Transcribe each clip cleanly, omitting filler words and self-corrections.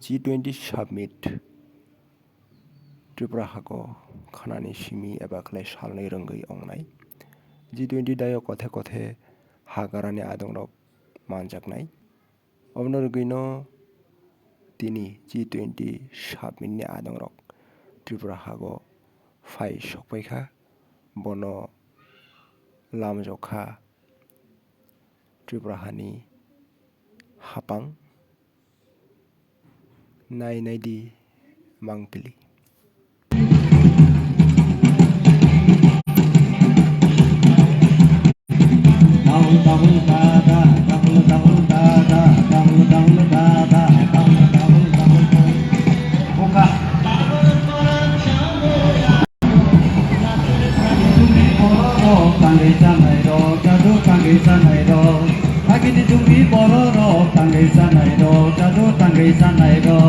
G20 Summit Tripura Hago Khanani Shimi eba khlai salnai rongui ongnai G20 dayo kothe kothe hagarani adongrok manjaknai obno rwgui tini G20 Summit ni adongrok Tripura Hago phai sokpaikha bono lamjokha Tripura hani hapang nai di mangpili Agini tumi bororo tangai sanai ro jadu tangai sanai ro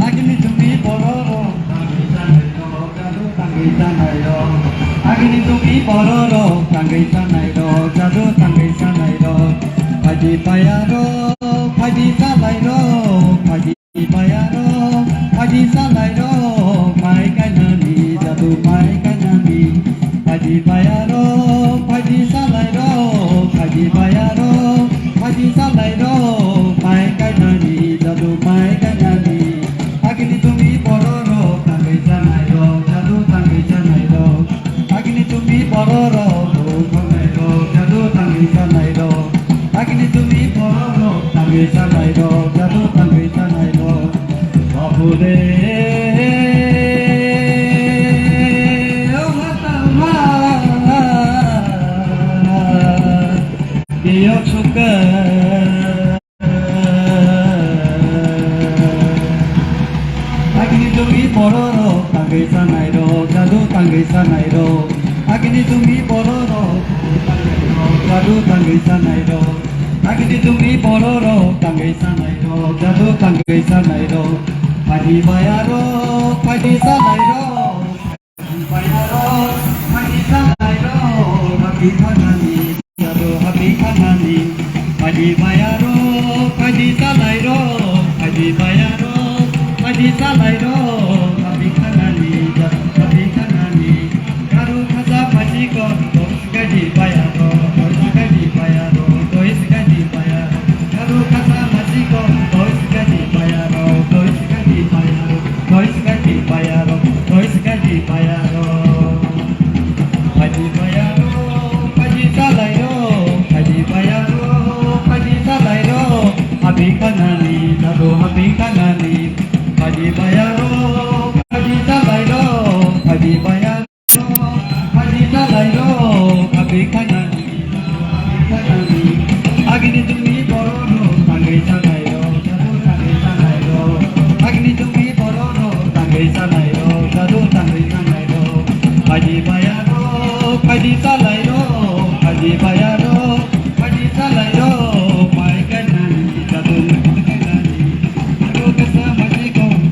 agini tumi bororo tangai sanai ro jadu tangai sanai ro agini tumi bororo tangai sanai ro jadu tangai sanai ro pagi payaro pagi salai ro pagi payaro pagi salai ro mai kanani jadu mai kanani pagi payaro pagi salai ro pagi payaro Pagi salai ro, mai kanani, jadu mai kanani. Agini tumi bororo, tangai sanai ro, jadu tangai sanai ro. Agini tumi bororo, tangai ro, jadu tangai sanai ro. Agini tumi bororo, tangai sanai ro, jadu tangai sanai ro. Babule, oh hatama, diok suka. Agini tumi bororo, tangai sanai ro, jadu tangai sanai ro. Agini tumi bororo, jadu tangai sanai ro. Agini tumi bororo, tangai sanai ro, jadu tangai sanai ro. Padi bayaro, padi sanai ro. Padi bayaro, padi sanai ro. Happy kanani, jadu happy kanani. Padi bayaro, padi sanai ro. Padi bayaro. Padi salai ro, happy kanani, happy kanani. Karu kaza padi ko, tois gadi bayaro, tois gadi bayaro, tois gadi bayaro. Karu kaza padi ko, tois gadi bayaro, tois gadi bayaro, tois gadi bayaro, tois gadi bayaro. Padi bayaro, padi salai ro, padi bayaro, padi salai ro, happy kanani, karu happy kanani. Padi bayaro, padi salai ro, padi bayaro, padi salai ro, happy kanani, kanani. Agini tumi bororo, tangai sanai ro, jadu tangai sanai ro. Agini tumi bororo, tangai sanai ro, jadu tangai sanai ro. Padi bayaro, padi salai ro, padi bayaro, padi salai ro, mai kanani, jadu kanani. Aduh kesama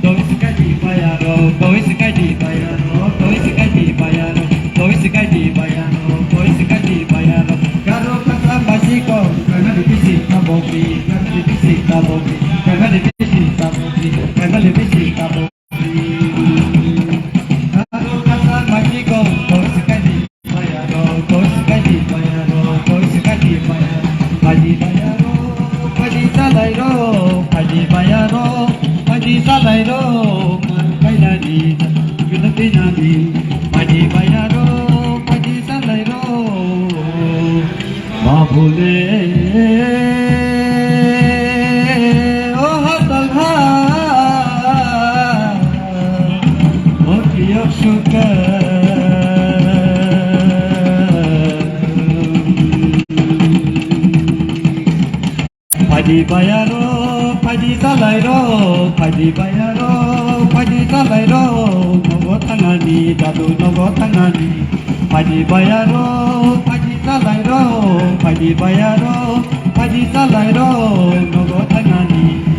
Tois gadi bayaro, tois gadi bayaro, tois gadi bayaro, tois gadi bayaro, tois gadi bayaro. Karo kata basiko, karena divisi taboki, karena divisi taboki, karena divisi taboki, karena divisi taboki. Karo kata basiko, tois gadi bayaro, tois gadi bayaro, tois gadi bayaro. Padi bayaro, padi salai ro, padi bayaro. Padi salai ro, kailani, gulati nani. Padi bayaro, padi salai ro. Babule, oh hatalha, oh kiyok suka. Padi bayaro, padi salai ro, padi bayaro, padi salai ro, nogo tangani, jadu nogo tangani. Padi bayaro, padi salai ro, padi bayaro, padi salai ro, nogo tangani.